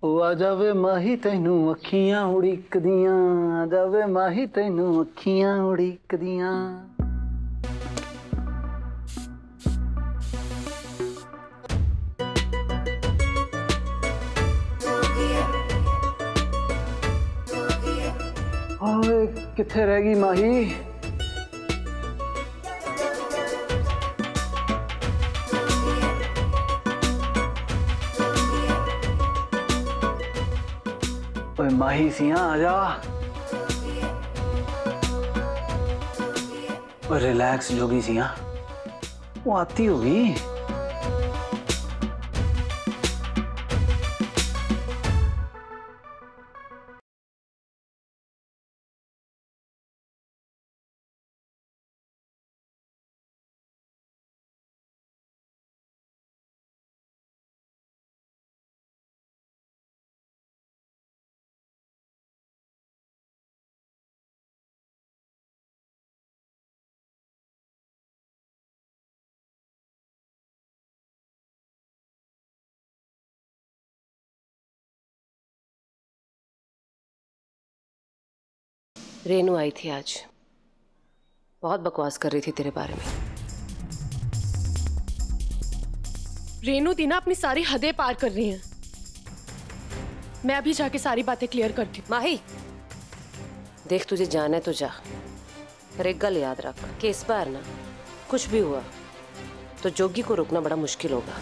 ओ आ जावे माही तैनू अखियां उड़ीकदियां, आ जावे माही तैनू अखियां उड़ीकदियां। ओए किथे रह गई माही? ओए माही सिया आजा। ओए रिलैक्स जोगी सिया, वो आती होगी। रेनू आई थी आज, बहुत बकवास कर रही थी तेरे बारे में। रेनू दीना अपनी सारी हदें पार कर रही हैं। मैं अभी जाके सारी बातें क्लियर करती हूँ। माही देख, तुझे जाना है तो जा, पर एक गल याद रख कि इस बार ना कुछ भी हुआ तो जोगी को रोकना बड़ा मुश्किल होगा।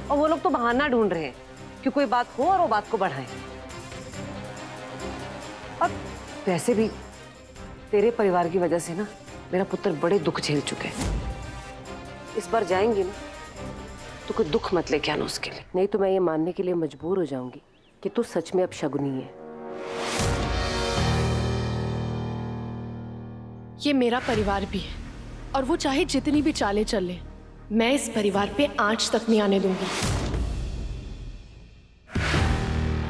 और वो लोग तो बहाना ढूंढ रहे हैं कि कोई बात हो और वो बात को बढ़ाएं। और वैसे भी तेरे परिवार की वजह से ना मेरा पुत्र बड़े दुख झेल चुके हैं। इस बार जाएंगी ना तो कोई दुख मत लेके आना उसके लिए, नहीं तो मैं ये मानने के लिए मजबूर हो जाऊंगी कि तू सच में अब शगुनी है। ये मेरा परिवार भी है और वो चाहे जितनी भी चालें चले, मैं इस परिवार पे आंच तक नहीं आने दूंगी।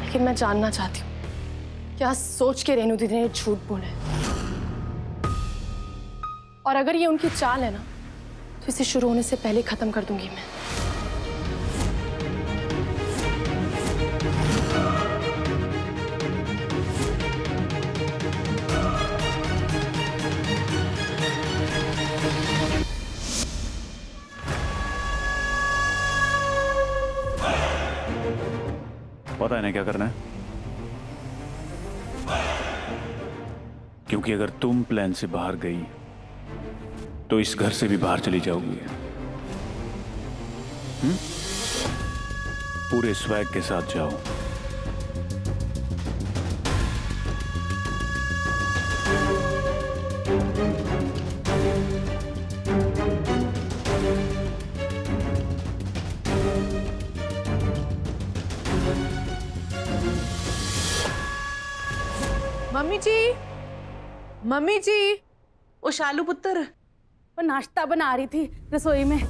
लेकिन मैं जानना चाहती हूँ क्या सोच के रेनू दीदी ने झूठ बोला है, और अगर ये उनकी चाल है ना तो इसे शुरू होने से पहले खत्म कर दूंगी मैं। पता है ना क्या करना है? क्योंकि अगर तुम प्लान से बाहर गई तो इस घर से भी बाहर चली जाओगी। पूरे स्वैग के साथ जाओ। मम्मी जी, मम्मी जी, ओ शालू पुत्र, वो नाश्ता बना रही थी रसोई में।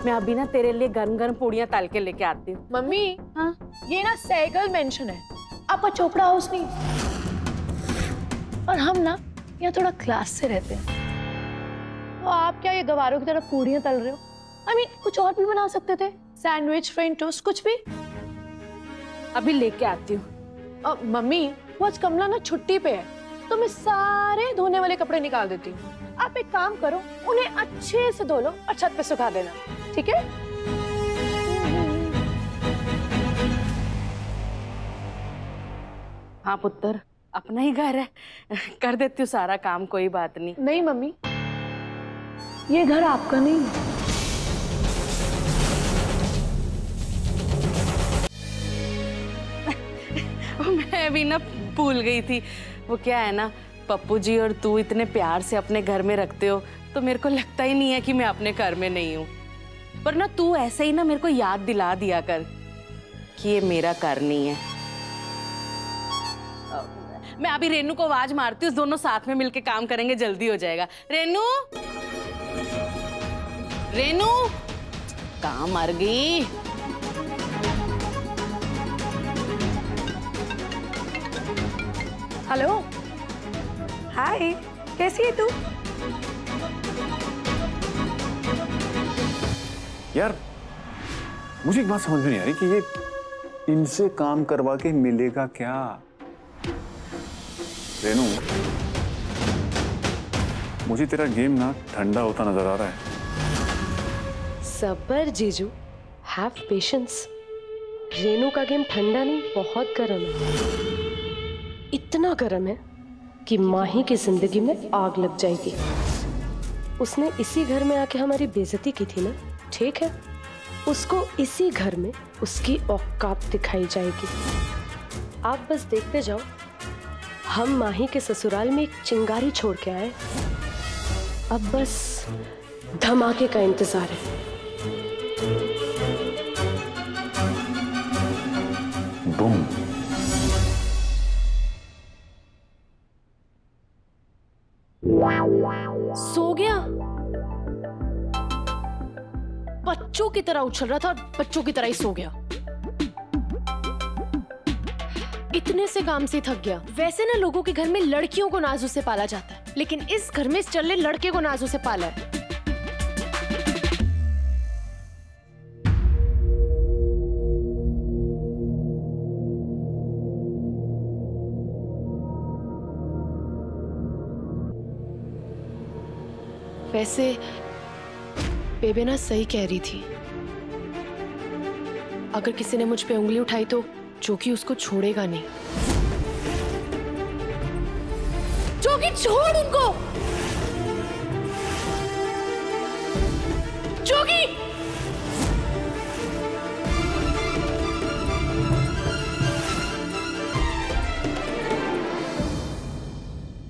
मैं अभी ना तेरे लिए गर्म गर्म पूड़ियां तल के लेके आती हूँ। मम्मी, हाँ, ये ना सहगल मेंशन है, आपका चोपड़ा हाउस नहीं। और हम ना यहाँ थोड़ा क्लास से रहते हैं, तो आप क्या ये गवारों की तरह पूड़ियां तल रहे हो? I mean, कुछ और भी बना सकते थे, सैंडविच, फ्रेंच टोस्ट, कुछ भी। अभी लेके आती हूँ। मम्मी, वो आज कमला ना छुट्टी पे है, तो मैं सारे धोने वाले कपड़े निकाल देती हूँ। आप एक काम करो, उन्हें अच्छे से धो लो और छत पे सुखा देना, ठीक है? हाँ पुत्र, अपना ही घर है, कर देती हूँ सारा काम, कोई बात नहीं। नहीं मम्मी, ये घर आपका नहीं है। मैं भी ना भूल गई थी। वो क्या है ना, पप्पू जी और तू इतने प्यार से अपने घर में रखते हो तो मेरे को लगता ही नहीं है कि मैं अपने घर में नहीं हूँ। पर ना तू ऐसे ही ना मेरे को याद दिला दिया कर कि ये मेरा घर नहीं है। मैं अभी रेनू को आवाज मारती हूँ, दोनों साथ में मिलके काम करेंगे, जल्दी हो जाएगा। रेनू, रेनू, कहाँ मर गई? हेलो, हाय, कैसी है तू? यार मुझे एक बात समझ में नहीं आ रही कि ये इनसे काम करवा के मिलेगा क्या? रेनू, मुझे तेरा गेम ना ठंडा होता नजर आ रहा है। सब्र जीजू, हैव पेशेंस। रेनू का गेम ठंडा नहीं, बहुत गर्म है। इतना गर्म है कि माही की जिंदगी में आग लग जाएगी। उसने इसी घर में आके हमारी बेइज्जती की थी ना, ठीक है, उसको इसी घर में उसकी औकात दिखाई जाएगी। आप बस देखते जाओ, हम माही के ससुराल में एक चिंगारी छोड़ के आए, अब बस धमाके का इंतजार है। बूम। सो गया? बच्चों की तरह उछल रहा था और बच्चों की तरह ही सो गया। इतने से काम से थक गया। वैसे ना लोगों के घर में लड़कियों को नाजू से पाला जाता है, लेकिन इस घर में इस चल्ले लड़के को नाजू से पाला है। वैसे बेबे ना सही कह रही थी, अगर किसी ने मुझ पे उंगली उठाई तो जोगी उसको छोड़ेगा नहीं। जोगी छोड़ उनको। जोगी,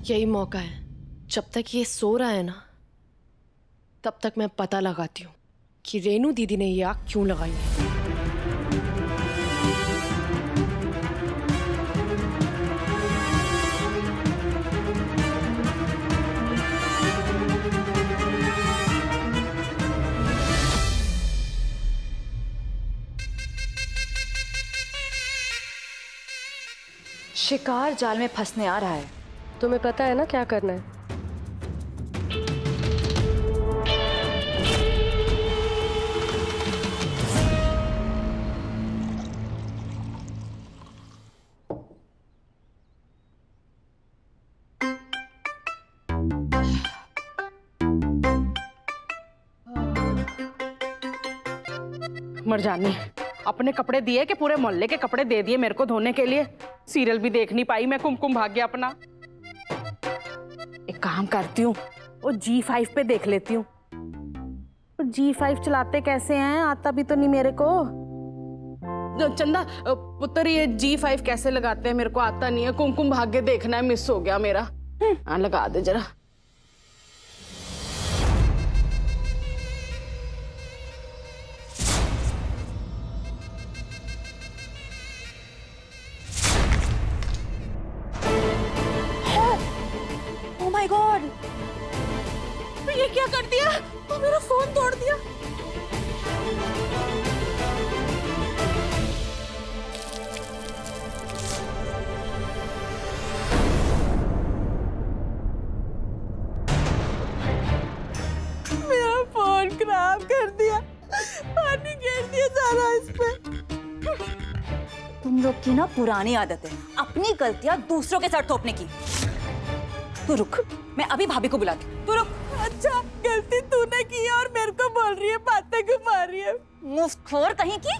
यही मौका है, जब तक ये सो रहा है ना तब तक मैं पता लगाती हूँ कि रेनू दीदी ने ये आग क्यों लगाई है। शिकार जाल में फंसने आ रहा है। तुम्हें पता है ना क्या करना है? मरजानी, अपने कपड़े दिए कि पूरे मोहल्ले के कपड़े दे दिए मेरे को धोने के लिए? सीरियल भी देख नहीं पाई मैं, कुमकुम भाग गया अपना। एक काम करती हूँ, वो G5 पे देख लेती हूँ। G5 चलाते कैसे हैं, आता भी तो नहीं मेरे को। चंदा पुत्र, ये G5 कैसे लगाते हैं मेरे को आता नहीं है। कुमकुम भाग के देखना है, मिस हो गया मेरा। हाँ लगा दे जरा। माय गॉड, ये क्या कर दिया? वो मेरा फोन तोड़ दिया। मेरा फोन खराब कर दिया, पानी गिर दिया सारा इस पे। तुम लोग की ना पुरानी आदत है अपनी गलतियां दूसरों के साथ थोपने की। तू रुक, मैं अभी भाभी को बुलाती हूँ। तू रुक। अच्छा, गलती तूने की है और मेरे को बोल रही है, बातें घुमा रही है। मुफ्तखोर कहीं की।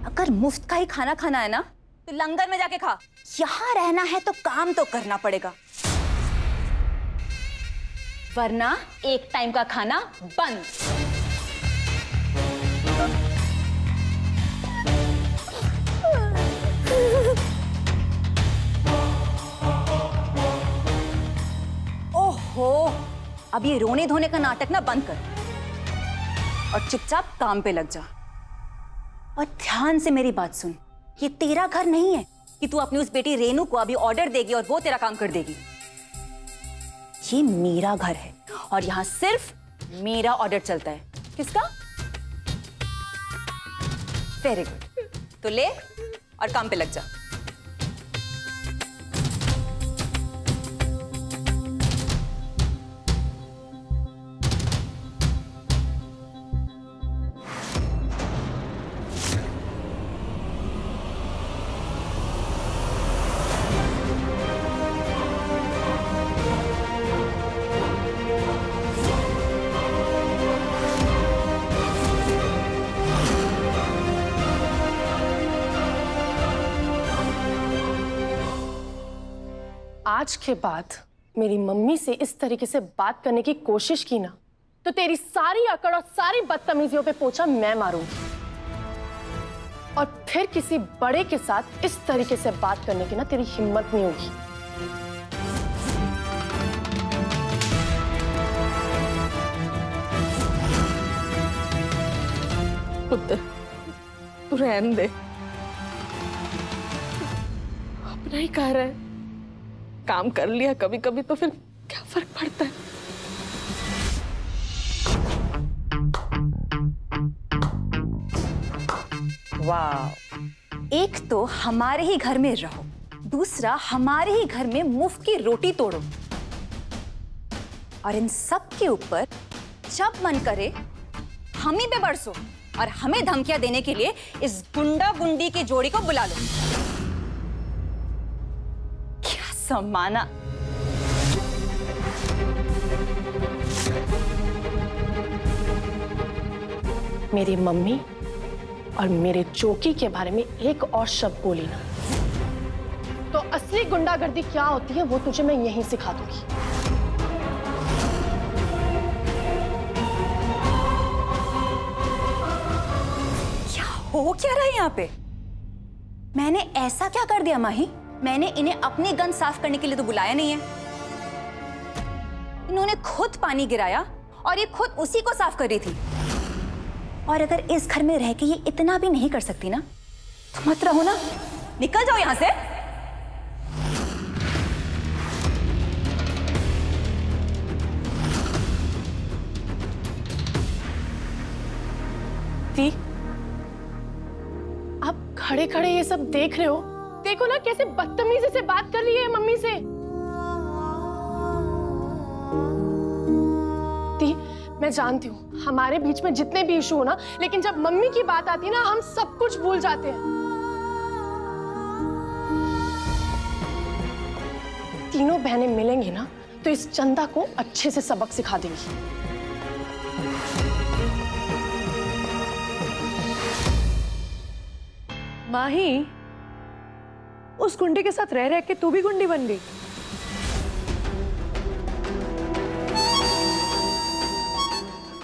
अगर मुफ्त का ही खाना खाना है ना तो लंगर में जाके खा। यहाँ रहना है तो काम तो करना पड़ेगा, वरना एक टाइम का खाना बंद। ओहो, अब ये रोने धोने का नाटक ना बंद कर और चुपचाप काम पे लग जा। और ध्यान से मेरी बात सुन, ये तेरा घर नहीं है कि तू अपनी उस बेटी रेनू को अभी ऑर्डर देगी और वो तेरा काम कर देगी। ये मेरा घर है और यहाँ सिर्फ मेरा ऑर्डर चलता है। किसका? वेरी गुड, तो ले और काम पे लग जा। आज के बाद मेरी मम्मी से इस तरीके से बात करने की कोशिश की ना, तो तेरी सारी अकड़ और सारी बदतमीजियों पे पोछा मैं मारूंगी। और फिर किसी बड़े के साथ इस तरीके से बात करने की ना तेरी हिम्मत नहीं होगी। पुत्र, तू रहने दे, अपना ही कह रहा है, काम कर लिया कभी कभी तो फिर क्या फर्क पड़ता है। वाह, एक तो हमारे ही घर में रहो, दूसरा हमारे ही घर में मुफ्त की रोटी तोड़ो, और इन सब के ऊपर जब मन करे हम ही पे बरसो और हमें धमकियां देने के लिए इस गुंडा गुंडी की जोड़ी को बुला लो। क्या सम्माना। मेरी मम्मी और मेरे चौकी के बारे में एक और शब्द बोली ना, तो असली गुंडागर्दी क्या होती है वो तुझे मैं यहीं सिखा दूंगी। क्या हो क्या रहा है यहाँ पे? मैंने ऐसा क्या कर दिया माही? मैंने इन्हें अपनी गन साफ करने के लिए तो बुलाया नहीं है। इन्होंने खुद पानी गिराया और ये खुद उसी को साफ कर रही थी। और अगर इस घर में रह के ये इतना भी नहीं कर सकती ना, तो मत रहो ना, निकल जाओ यहां से। दी, आप खड़े खड़े ये सब देख रहे हो, देखो ना कैसे बदतमीजी से बात कर रही है मम्मी से। दी, मैं जानती हूँ हमारे बीच में जितने भी इशू हो ना, लेकिन जब मम्मी की बात आती है ना हम सब कुछ भूल जाते हैं। तीनों बहनें मिलेंगी ना तो इस चंदा को अच्छे से सबक सिखा देंगी। माही, उस गुंडे के साथ रह रह के तू भी गुंडी बन गई।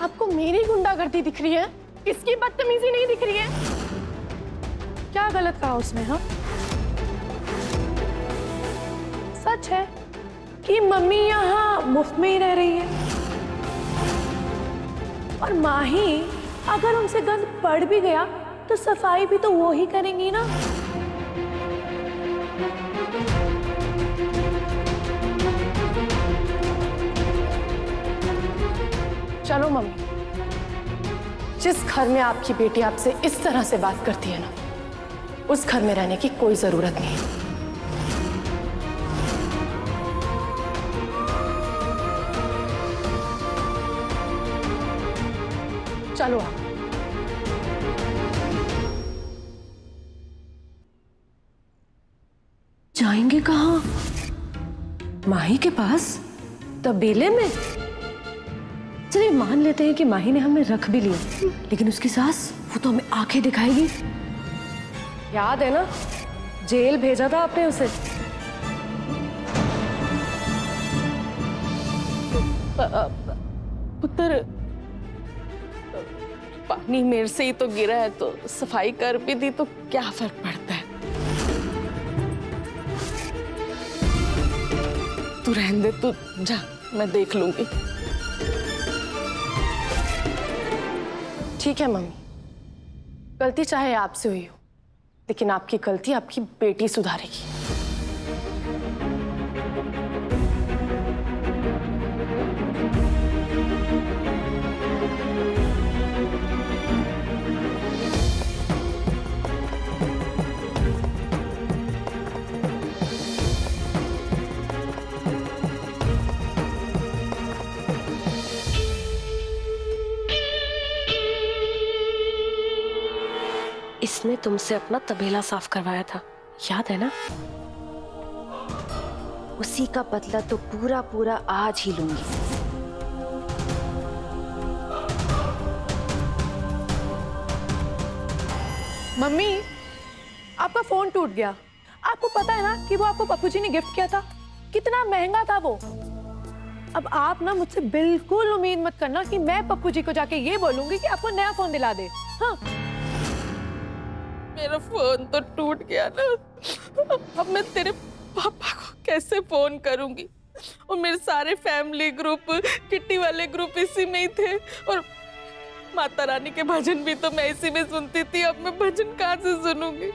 आपको मेरी गुंडागर्दी दिख रही है, इसकी बदतमीजी नहीं दिख रही है? क्या गलत कहा उसने? हाँ, सच है कि मम्मी यहाँ मुफ्त में ही रह रही है, और माही अगर उनसे गंद पड़ भी गया तो सफाई भी तो वो ही करेंगी ना। चलो मम्मी, जिस घर में आपकी बेटी आपसे इस तरह से बात करती है ना, उस घर में रहने की कोई जरूरत नहीं है। चलो आप। जाएंगे कहाँ? माही के पास? तबेले में? चलिए मान लेते हैं कि माही ने हमें रख भी लिया, लेकिन उसकी सास, वो तो हमें आंखें दिखाएगी। याद है ना, जेल भेजा था आपने उसे। पुत्र, पानी मेरे से ही तो गिरा है, तो सफाई कर भी दी तो क्या फर्क पड़ता है। तू रहने दे, तू जा, मैं देख लूंगी। ठीक है मम्मी, गलती चाहे आपसे हुई हो, लेकिन आपकी गलती आपकी बेटी सुधारेगी। इसने तुमसे अपना तबेला साफ करवाया था, याद है ना? उसी का बदला तो पूरा पूरा आज ही लूंगी। मम्मी, आपका फोन टूट गया। आपको पता है ना कि वो आपको पप्पू जी ने गिफ्ट किया था। कितना महंगा था वो। अब आप ना मुझसे बिल्कुल उम्मीद मत करना कि मैं पप्पू जी को जाके ये बोलूंगी कि आपको नया फोन दिला दे। हाँ, मेरा फोन तो टूट गया ना, अब मैं तेरे पापा को कैसे फोन करूंगी? और मेरे सारे फैमिली ग्रुप, किट्टी वाले ग्रुप इसी में ही थे, और माता रानी के भजन भी तो मैं इसी में सुनती थी। अब मैं भजन कहाँ से सुनूंगी?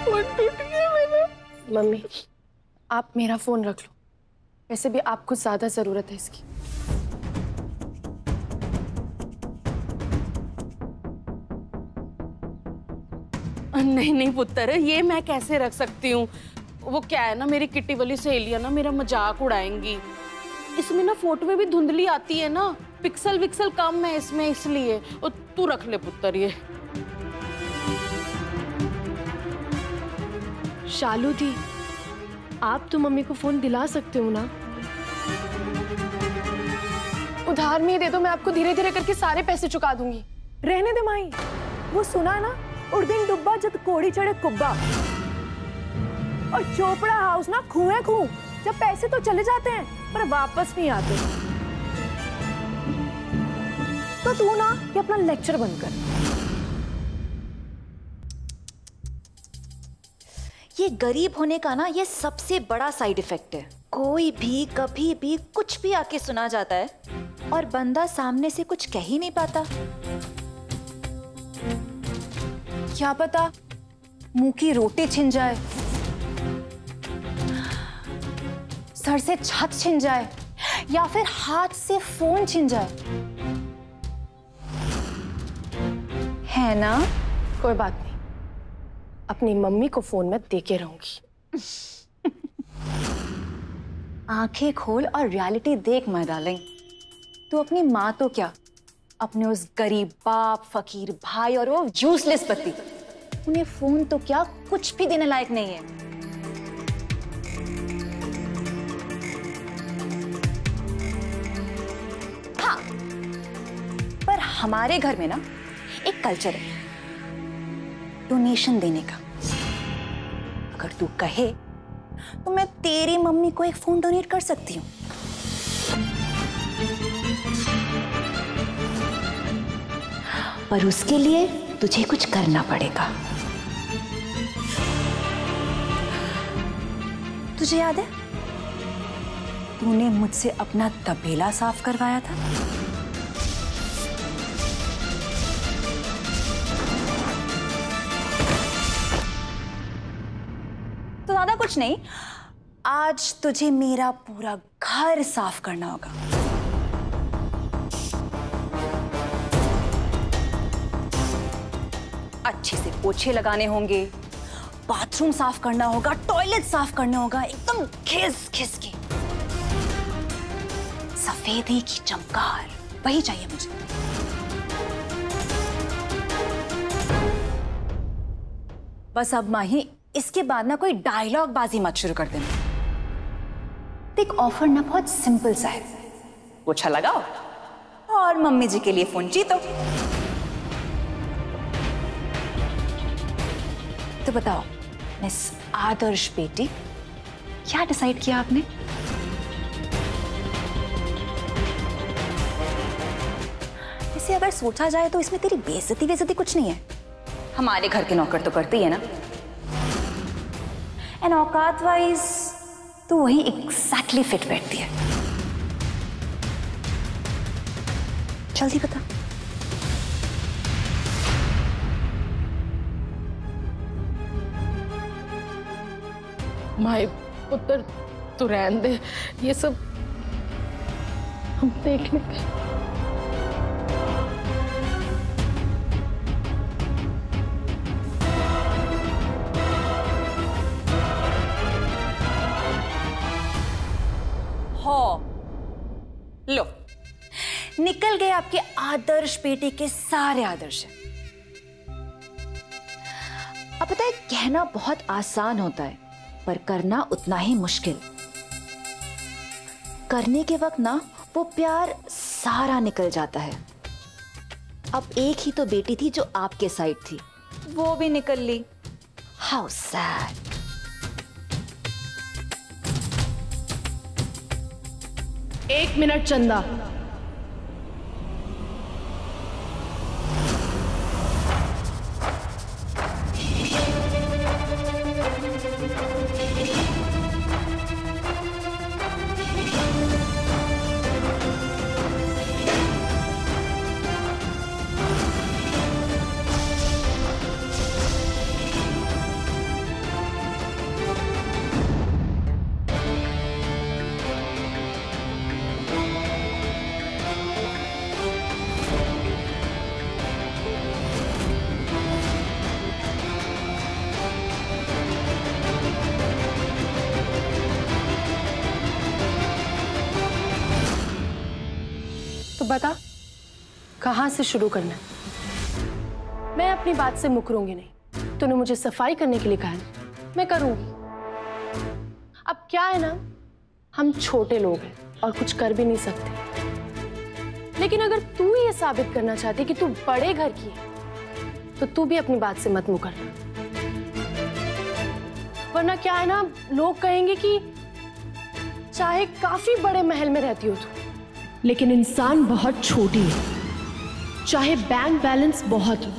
फोन टूट गया मेरा। मम्मी, आप मेरा फोन रख लो, वैसे भी आपको ज्यादा जरूरत है इसकी। नहीं नहीं पुत्र, ये मैं कैसे रख सकती हूँ? वो क्या है ना, मेरी किट्टी वाली सहेलियां ना मेरा मजाक उड़ाएंगी। इसमें ना फोटो में भी धुंधली आती है ना, पिक्सल विक्सल कम है इसमें, इसलिए। और तू रख ले पुत्र ये। शालू दी, आप तो मम्मी को फोन दिला सकते हो ना? उधार में ही दे दो, मैं आपको धीरे धीरे करके सारे पैसे चुका दूंगी। रहने दे माई, वो सुना ना, उड़ दिन डुब्बा जब कोड़ी चढ़े कुब्बा, और चोपड़ा हाउस ना खुए खू, जब पैसे तो चले जाते हैं पर वापस नहीं आते। तो तू ना ये अपना लेक्चर बंद कर। ये गरीब होने का ना ये सबसे बड़ा साइड इफेक्ट है। कोई भी कभी भी कुछ भी आके सुना जाता है और बंदा सामने से कुछ कह ही नहीं पाता। क्या पता मुंह की रोटी छिन जाए, सर से छत छिन जाए, या फिर हाथ से फोन छिन जाए, है ना? कोई बात नहीं, अपनी मम्मी को फोन में दे के रहूंगी। आंखें खोल और रियलिटी देख माय डार्लिंग। तू अपनी माँ तो क्या, अपने उस गरीब बाप, फकीर भाई और वो यूजलेस पति, उन्हें फोन तो क्या कुछ भी देने लायक नहीं है। हाँ, पर हमारे घर में ना एक कल्चर है डोनेशन देने का। अगर तू कहे तो मैं तेरी मम्मी को एक फोन डोनेट कर सकती हूँ। पर उसके लिए तुझे कुछ करना पड़ेगा। तुझे याद है तूने मुझसे अपना तबेला साफ करवाया था? तो ज्यादा कुछ नहीं, आज तुझे मेरा पूरा घर साफ करना होगा। अच्छे से पोछे लगाने होंगे, बाथरूम साफ करना होगा, टॉयलेट साफ करना होगा, एकदम घिस घिस के। सफेदी की चमकार, वही चाहिए मुझे। बस अब माही, इसके बाद ना कोई डायलॉग बाजी मत शुरू कर देना। देख, ऑफर ना बहुत सिंपल सा है, पोछा लगाओ और मम्मी जी के लिए फोन जीतो। तो बताओ मिस आदर्श बेटी, क्या डिसाइड किया आपने? इसे अगर सोचा जाए तो इसमें तेरी बेइज्जती कुछ नहीं है। हमारे घर के नौकर तो करते ही है ना, एंड औकात वाइज तो वही एग्जैक्टली फिट बैठती है। जल्दी बता। माय पुत्र, तू रहने दे, ये सब हम देख लेंगे। हो लो, निकल गए आपके आदर्श बेटे के सारे आदर्श। अब पता है, कहना बहुत आसान होता है पर करना उतना ही मुश्किल। करने के वक्त ना वो प्यार सारा निकल जाता है। अब एक ही तो बेटी थी जो आपके साइड थी, वो भी निकल ली। How sad. एक मिनट चंदा, तो बता कहां से शुरू करना है? मैं अपनी बात से मुकरूंगी नहीं। तूने मुझे सफाई करने के लिए कहा है, मैं करूंगी। अब क्या है ना, हम छोटे लोग हैं और कुछ कर भी नहीं सकते। लेकिन अगर तू ये साबित करना चाहती कि तू बड़े घर की है तो तू भी अपनी बात से मत मुकरना, वरना क्या है ना, लोग कहेंगे कि चाहे काफी बड़े महल में रहती हो तू, लेकिन इंसान बहुत छोटी है। चाहे बैंक बैलेंस बहुत हो,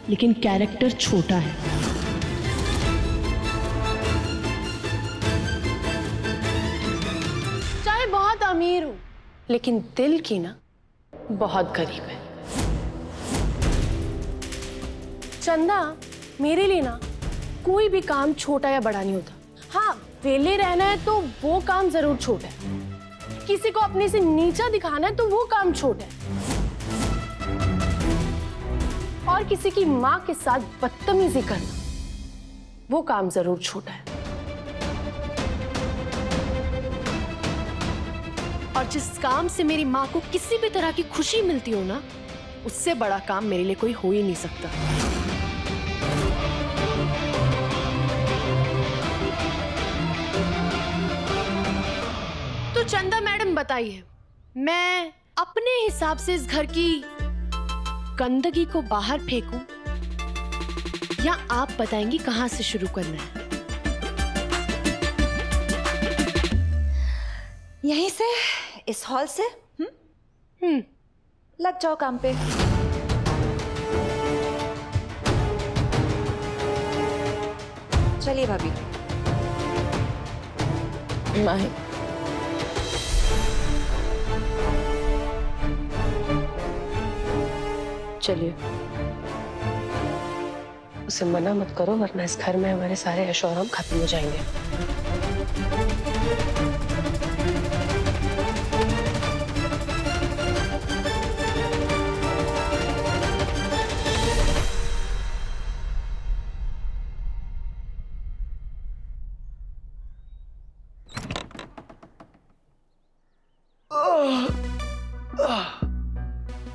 लेकिन कैरेक्टर छोटा है। चाहे बहुत अमीर हो, लेकिन दिल की ना बहुत गरीब है। चंदा, मेरे लिए ना कोई भी काम छोटा या बड़ा नहीं होता। हाँ, वेले रहना है तो वो काम जरूर छोटा है। किसी को अपने से नीचा दिखाना है तो वो काम छोटा है, और किसी की मां के साथ बदतमीजी करना वो काम जरूर छोटा है। और जिस काम से मेरी मां को किसी भी तरह की खुशी मिलती हो ना, उससे बड़ा काम मेरे लिए कोई हो ही नहीं सकता। तो चंदा मैडम बताइए, मैं अपने हिसाब से इस घर की गंदगी को बाहर फेंकूं या आप बताएंगी कहां से शुरू करना है? यहीं से, इस हॉल से। लग जाओ काम पे। चलिए भाभी। माही, चलिए, उसे मना मत करो, वरना इस घर में हमारे सारे ऐशो आराम खत्म हो जाएंगे।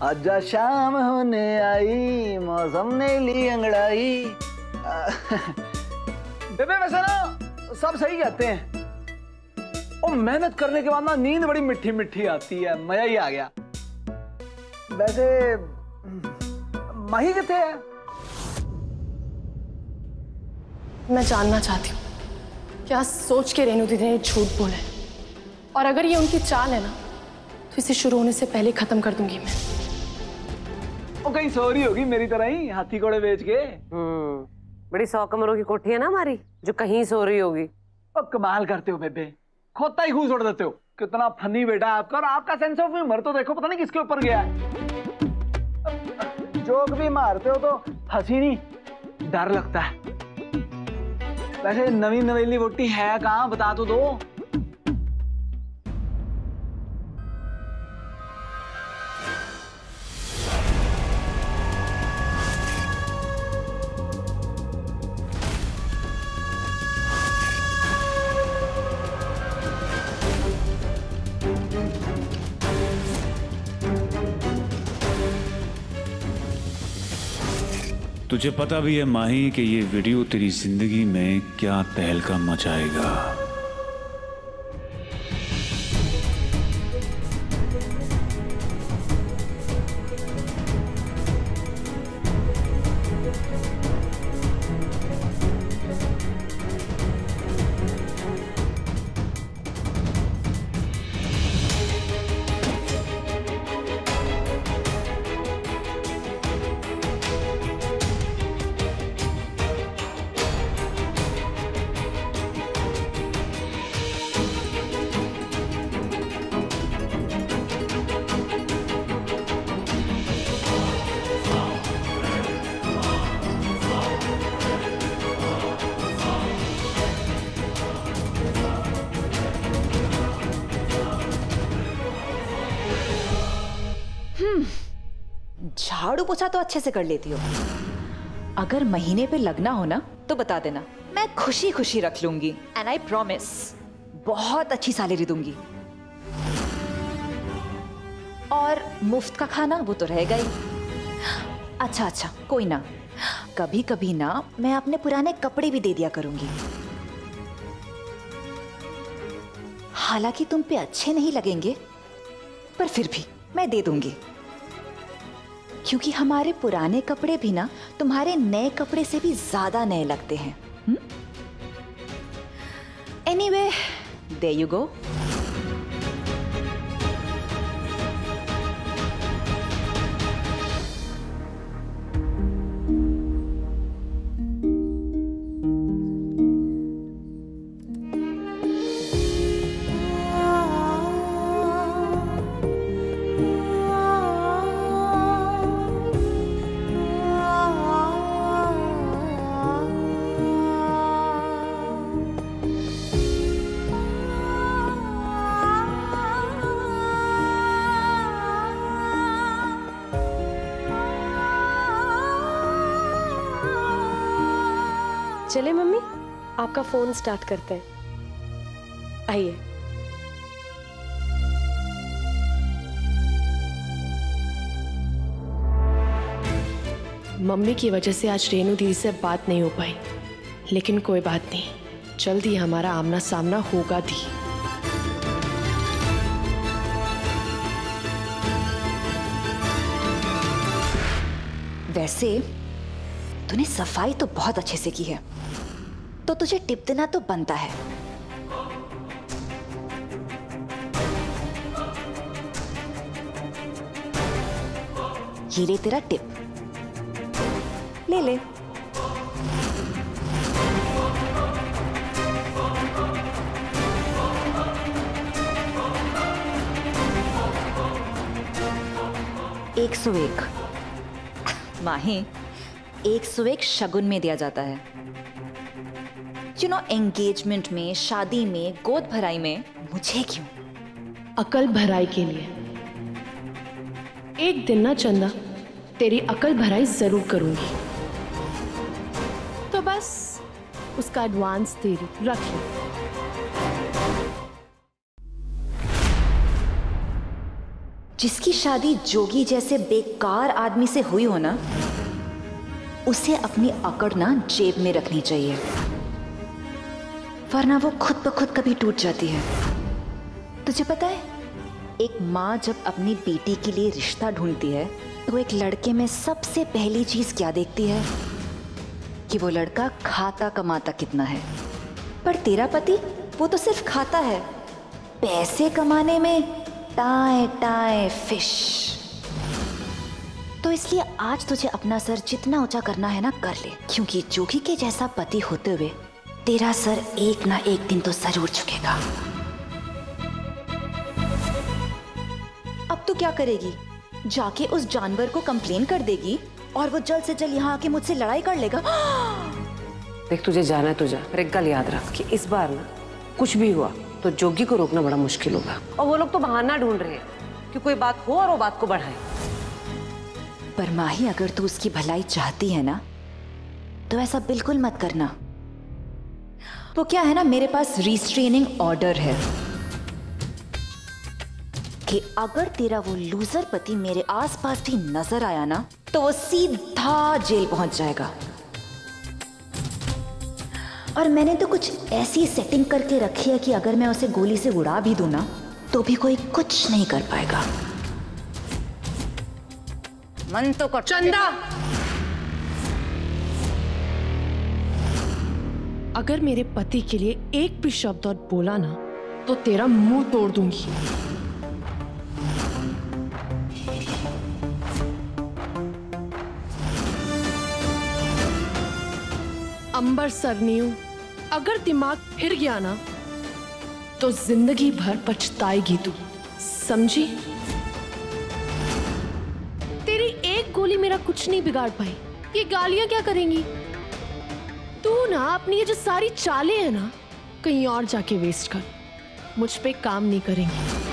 आजा शाम होने आई, मौसम ने ली अंगड़ाई। बेबे वैसे ना सब सही कहते हैं, और मेहनत करने के बाद ना नींद बड़ी मिठी मिठी आती है, मजा ही आ गया। वैसे माही कितने है? मैं जानना चाहती हूँ क्या सोच के रेनू दीदी ने झूठ बोला है, और अगर ये उनकी चाल है ना तो इसे शुरू होने से पहले खत्म कर दूंगी मैं। वो कहीं सो रही होगी मेरी तरह ही, हाथी घोड़े बेच के। बड़ी 100 कमरों की कोठी है ना हमारी, जो कहीं सो रही होगी। और कमाल करते हो बेबे, खोता ही घूस उड़ देते हो। कितना फनी बेटा आपका, और आपका सेंस ऑफ ह्यूमर तो देखो पता नहीं किसके ऊपर गया है। जोक भी मारते हो तो हंसी नहीं डर लगता है। वैसे नवी नवेली वोटी है कहाँ, बता तो दो। तुझे पता भी है माही कि ये वीडियो तेरी जिंदगी में क्या तहलका मचाएगा। झाड़ू पोछा तो अच्छे से कर लेती हो। अगर महीने पे लगना हो ना तो बता देना, मैं खुशी खुशी रख लूंगी। एंड आई प्रॉमिस बहुत अच्छी सैलरी दूंगी। और मुफ्त का खाना वो तो रहेगा ही। अच्छा कोई ना, कभी कभी ना मैं अपने पुराने कपड़े भी दे दिया करूंगी। हालांकि तुम पे अच्छे नहीं लगेंगे, पर फिर भी मैं दे दूंगी, क्योंकि हमारे पुराने कपड़े भी ना तुम्हारे नए कपड़े से भी ज्यादा नए लगते हैं। Anyway, there you go. चले मम्मी, आपका फोन स्टार्ट करते हैं। आइए। मम्मी की वजह से आज रेनू दीदी से बात नहीं हो पाई, लेकिन कोई बात नहीं, जल्दी हमारा आमना सामना होगा दी। वैसे तूने सफाई तो बहुत अच्छे से की है, तो तुझे टिप देना तो बनता है। ये ले तेरा टिप, ले ले। एक 101 माही, 101 शगुन में दिया जाता है। यू नो, एंगेजमेंट में, शादी में, गोद भराई में। मुझे क्यों? अकल भराई के लिए। एक दिन ना चंदा, तेरी अकल भराई जरूर करूंगी। तो बस उसका एडवांस दे रही, रख लो। जिसकी शादी जोगी जैसे बेकार आदमी से हुई हो ना, उसे अपनी अकड़ ना जेब में रखनी चाहिए, वरना वो खुद ब खुद कभी टूट जाती है। तुझे पता है, एक माँ जब अपनी बेटी के लिए रिश्ता ढूंढती है तो एक लड़के में सबसे पहली चीज क्या देखती है? कि वो लड़का खाता कमाता कितना है। पर तेरा पति, वो तो सिर्फ खाता है, पैसे कमाने में टाए टाए फिश। तो इसलिए आज तुझे अपना सर जितना ऊंचा करना है ना कर ले, क्योंकि जोगी के जैसा पति होते हुए तेरा सर एक ना एक दिन तो जरूर झुकेगा। अब तू क्या करेगी? जाके उस जानवर को कंप्लेन कर देगी और वो जल्द से जल्द यहाँ आके मुझसे लड़ाई कर लेगा। देख, तुझे जाना है तो जा, पर एक गल याद रख कि इस बार ना कुछ भी हुआ तो जोगी को रोकना बड़ा मुश्किल होगा। और वो लोग तो बहाना ढूंढ रहे हैं कि कोई बात हो और वो बात को बढ़ाए। पर माही, अगर तू उसकी भलाई चाहती है ना तो ऐसा बिल्कुल मत करना। तो क्या है ना, मेरे पास रिस्ट्रेनिंग ऑर्डर है कि अगर तेरा वो लूजर पति मेरे आसपास भी नजर आया ना तो वो सीधा जेल पहुंच जाएगा। और मैंने तो कुछ ऐसी सेटिंग करके रखी है कि अगर मैं उसे गोली से उड़ा भी दूं ना तो भी कोई कुछ नहीं कर पाएगा। मन तो कर। चंदा, अगर मेरे पति के लिए एक भी शब्द और बोला ना तो तेरा मुंह तोड़ दूंगी। अंबर सरनियों, अगर दिमाग फिर गया ना तो जिंदगी भर पछताएगी तू, समझी? तेरी एक गोली मेरा कुछ नहीं बिगाड़ पाई, ये गालियां क्या करेंगी? तू ना अपनी ये जो सारी चालें हैं ना कहीं और जाके वेस्ट कर, मुझ पे काम नहीं करेंगी।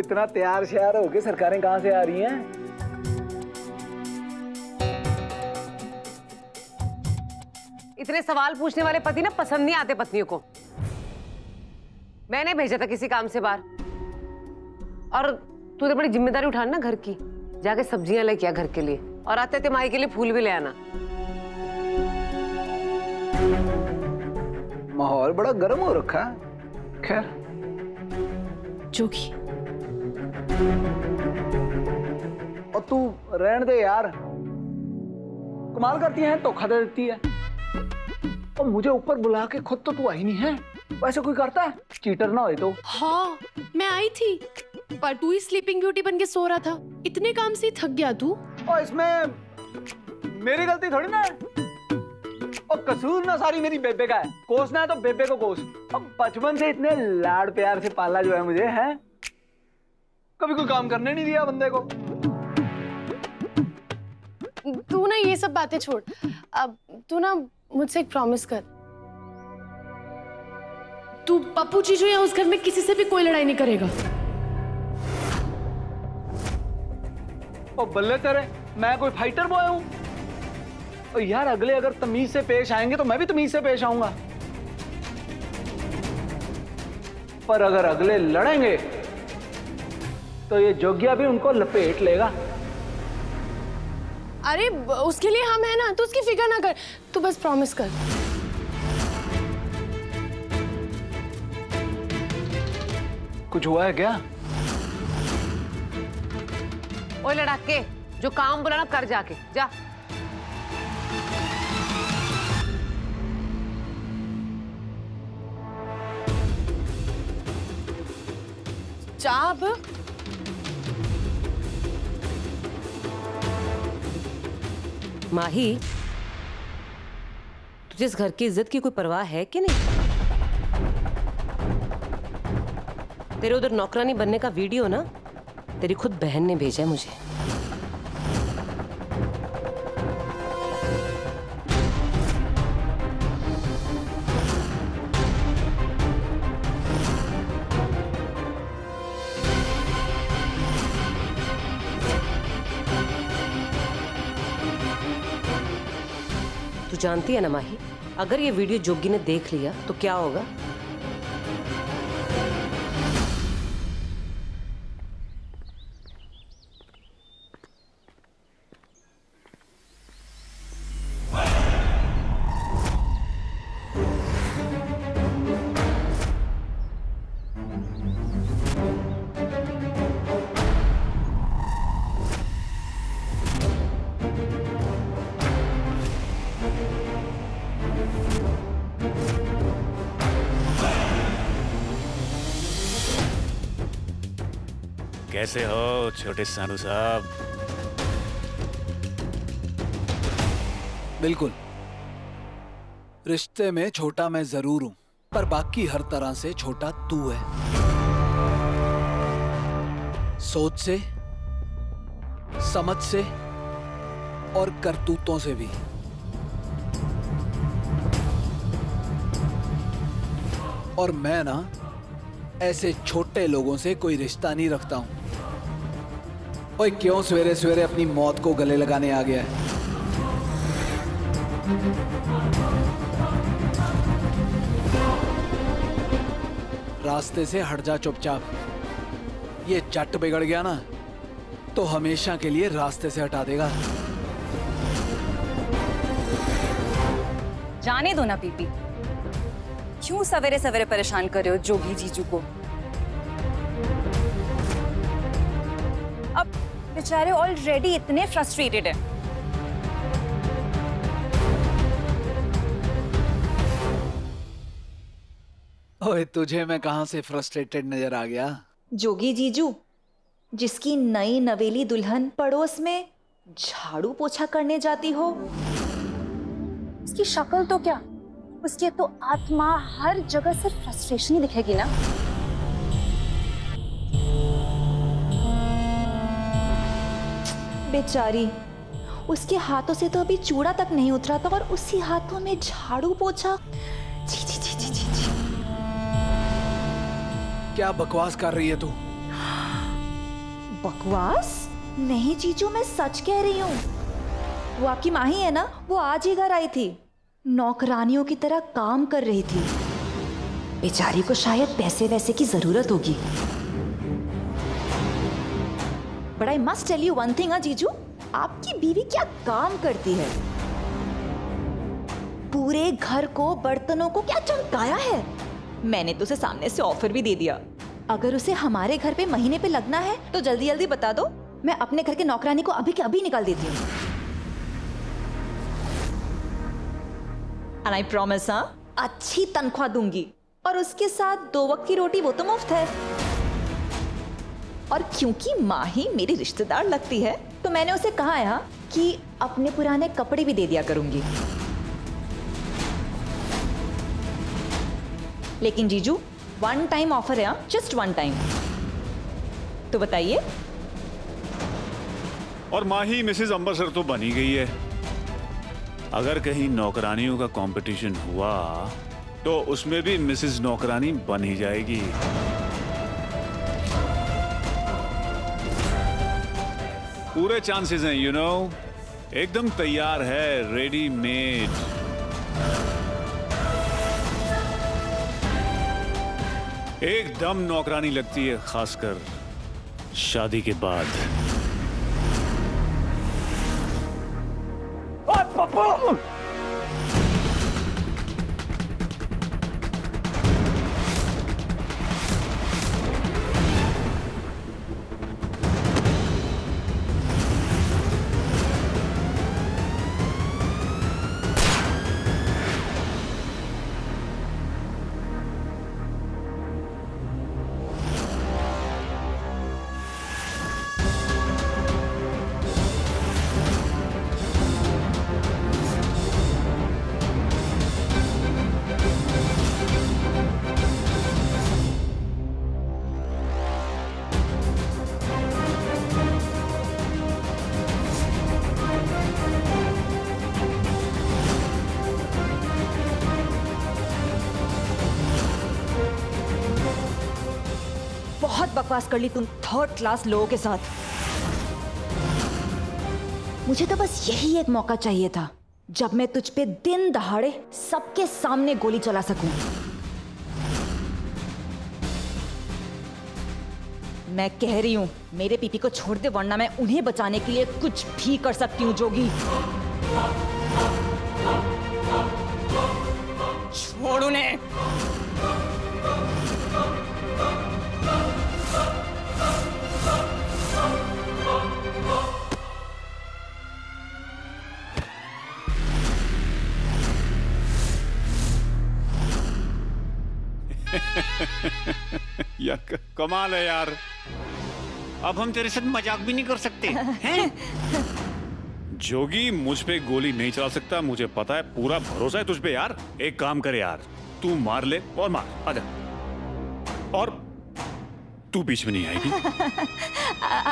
इतना तैयार श्यार होके सरकारें कहां से आ रही हैं? इतने सवाल पूछने वाले पति ना पसंद नहीं आते पत्नियों को। मैंने भेजा था किसी काम से बाहर, और तूने बड़ी जिम्मेदारी उठानी ना घर की। जाके सब्जियां लेके आ घर के लिए, और आते थे माई के लिए फूल भी ले आना। माहौल बड़ा गर्म हो रखा है। खैर जोगी, और तू रहने दे यार, कमाल करती है, धोखा दे देती है। और मुझे ऊपर बुला के खुद तो तू आई नहीं है। वैसे कोई करता है? चीटर ना हो तो। हाँ, मैं आई थी पर तू ही स्लीपिंग ब्यूटी बन के सो रहा था। इतने काम से थक गया तू। और इसमें मेरी गलती थोड़ी ना है। और कसूर ना सारी मेरी बेबे का है। कोसना है तो बेबे को कोस। अब बचपन से इतने लाड प्यार से पाला जो है मुझे, है कभी कोई काम करने नहीं दिया बंदे को। तू ना ये सब बातें छोड़, अब तू ना मुझसे एक प्रॉमिस कर। तू पप्पू जीजू या उस घर में किसी से भी कोई लड़ाई नहीं करेगा। और बल्ले तेरे, मैं कोई फाइटर बॉय हूं? और यार अगले अगर तमीज से पेश आएंगे तो मैं भी तमीज से पेश आऊंगा। पर अगर अगले लड़ेंगे तो ये जोगिया भी उनको लपेट लेगा। अरे उसके लिए हम है ना, तू उसकी फिक्र ना कर। तू बस प्रॉमिस कर। कुछ हुआ है क्या? ओए लड़ाके, जो काम बोला ना कर, जाके जा। जा अब। माही, तुझे इस घर की इज्जत की कोई परवाह है कि नहीं? तेरे उधर नौकरानी बनने का वीडियो ना तेरी खुद बहन ने भेजा है मुझे। तू जानती है ना माही, अगर ये वीडियो जोगी ने देख लिया तो क्या होगा? कैसे हो छोटे सानू साहब? बिल्कुल, रिश्ते में छोटा मैं जरूर हूं, पर बाकी हर तरह से छोटा तू है। सोच से, समझ से और करतूतों से भी। और मैं ना ऐसे छोटे लोगों से कोई रिश्ता नहीं रखता हूं। ओए क्यों सवेरे सवेरे अपनी मौत को गले लगाने आ गया है? रास्ते से हट जा चुपचाप। ये चट बिगड़ गया ना तो हमेशा के लिए रास्ते से हटा देगा। जाने दो ना पीपी, क्यों सवेरे सवेरे परेशान कर रहे हो जोगी जीजू को? अब बेचारे ऑलरेडी इतने फ्रस्ट्रेटेड है। ओए तुझे मैं कहां से फ्रस्ट्रेटेड नजर आ गया? जोगी जीजू, जिसकी नई नवेली दुल्हन पड़ोस में झाड़ू पोछा करने जाती हो, उसकी शक्ल तो क्या, उसकी तो आत्मा हर जगह सिर्फ फ्रस्ट्रेशन ही दिखेगी ना। बेचारी, उसके हाथों से तो अभी चूड़ा तक नहीं उतरा था और उसी हाथों में झाड़ू पोछा। जी जी जी जी जी जी। क्या बकवास कर रही है तू? बकवास? नहीं जीजू, मैं सच कह रही हूँ। वो आपकी माही है ना, वो आज ही घर आई थी, नौकरानियों की तरह काम कर रही थी। बेचारी को शायद पैसे वैसे की जरूरत होगी। But I must tell you one thing जीजू, आपकी बीवी क्या काम करती है। पूरे घर को, बर्तनों को क्या चमकाया है। मैंने तो उसे सामने से ऑफर भी दे दिया, अगर उसे हमारे घर पे महीने पे लगना है तो जल्दी जल्दी बता दो, मैं अपने घर के नौकरानी को अभी के अभी निकाल देती हूँ। एंड आई प्रॉमिस, अच्छी तनख्वाह दूंगी, और उसके साथ 2 वक्त की रोटी वो तो मुफ्त है। और क्योंकि माही मेरी रिश्तेदार लगती है तो मैंने उसे कहा है कि अपने पुराने कपड़े भी दे दिया करूंगी। लेकिन जीजू, 1 टाइम ऑफर है, जस्ट 1 टाइम। तो बताइए। और माही मिसेज अंबरसर तो बनी गई है। अगर कहीं नौकरानियों का कंपटीशन हुआ तो उसमें भी मिसेज नौकरानी बन ही जाएगी। पूरे चांसेस हैं, यू नो, एकदम तैयार है, रेडी मेड। एकदम नौकरानी लगती है, खासकर शादी के बाद। पप्पू! बकवास कर ली तुम 3rd क्लास लोगों के साथ। मुझे तो बस यही एक मौका चाहिए था जब मैं तुझ पे दिन दहाड़े सबके सामने गोली चला सकूं। मैं कह रही हूं, मेरे पीपी को छोड़ दे, वरना मैं उन्हें बचाने के लिए कुछ भी कर सकती हूं। जोगी, छोड़ उन्हें। यार कमाल है यार, अब हम तेरे साथ मजाक भी नहीं कर सकते हैं? जोगी, मुझ पे गोली नहीं चला सकता, मुझे पता है, पूरा भरोसा है तुझ पे यार। एक काम करे यार, तू मार ले और मार, आजा। और तू बीच में नहीं आएगी।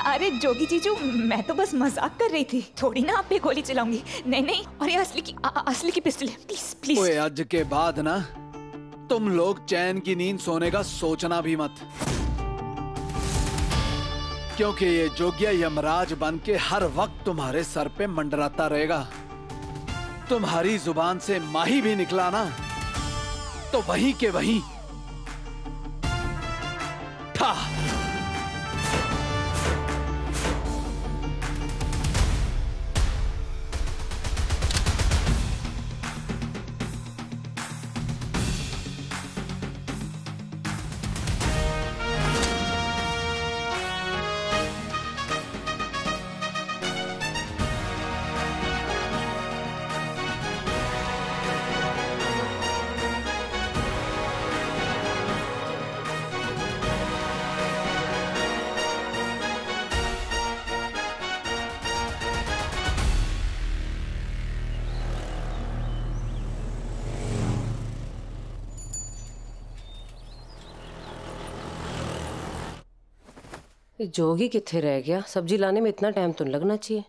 अरे जोगी जीजू, मैं तो बस मजाक कर रही थी, थोड़ी ना आप पे गोली चलाऊंगी। नहीं नहीं, और ये असली की पिस्टल है, प्लीज प्लीज। ओए, आज के बाद ना तुम लोग चैन की नींद सोने का सोचना भी मत, क्योंकि ये जोगिया यमराज बन के हर वक्त तुम्हारे सर पे मंडराता रहेगा। तुम्हारी जुबान से माही भी निकला ना तो वहीं के वहीं ठा। जोगी किथे रह गया? सब्जी लाने में इतना टाइम तो लगना चाहिए।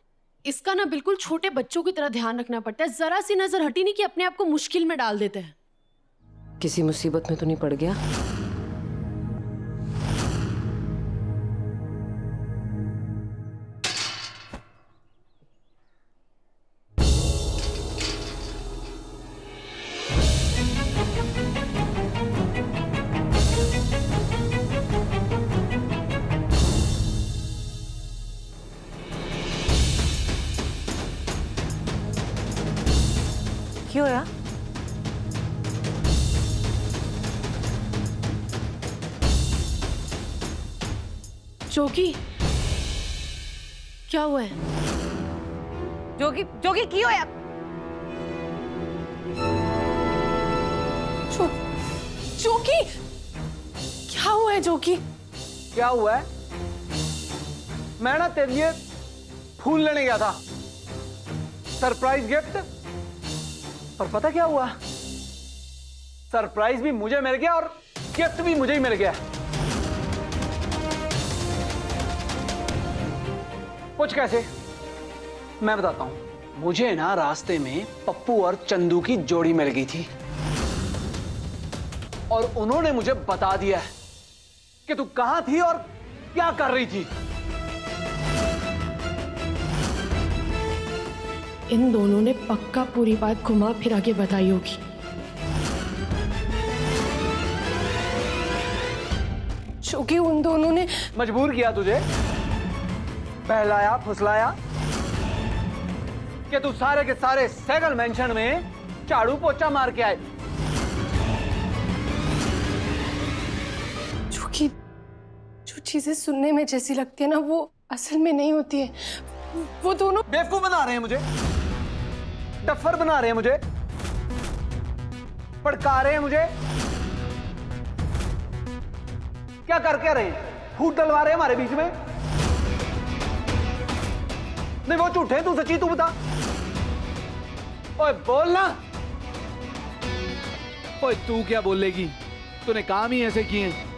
इसका ना बिल्कुल छोटे बच्चों की तरह ध्यान रखना पड़ता है, जरा सी नजर हटी नहीं कि अपने आप को मुश्किल में डाल देते हैं। किसी मुसीबत में तो नहीं पड़ गया? क्यों होया? जोगी, क्या हुआ है? जोगी जोगी क्यों होया? जोगी, क्या हुआ है जोगी? क्या हुआ है? मैं ना तेरे लिए फूल लेने गया था, सरप्राइज गिफ्ट। पर पता क्या हुआ? सरप्राइज भी मुझे मिल गया और गिफ्ट भी मुझे ही मिल गया। कुछ कैसे? मैं बताता हूं। मुझे ना रास्ते में पप्पू और चंदू की जोड़ी मिल गई थी और उन्होंने मुझे बता दिया कि तू कहां थी और क्या कर रही थी। इन दोनों ने पक्का पूरी बात घुमा फिरा के बताई होगी। जोगी, उन दोनों ने मजबूर किया तुझे, बहलाया फुसलाया कि तू सारे के सारे सैगल मेंशन में झाड़ू पोछा मार के आए। जोगी, जो चीजें सुनने में जैसी लगती है ना, वो असल में नहीं होती है। वो दोनों बेवकूफ बना रहे हैं मुझे, डफर बना रहे हैं मुझे, भड़का रहे हैं मुझे। क्या कर क्या रहे हैं? फूट डलवा रहे हैं हमारे बीच में। नहीं वो झूठे हैं, तू सच्ची तू बता। ओए बोल ना। ओए तू क्या बोलेगी? तूने काम ही ऐसे किए हैं।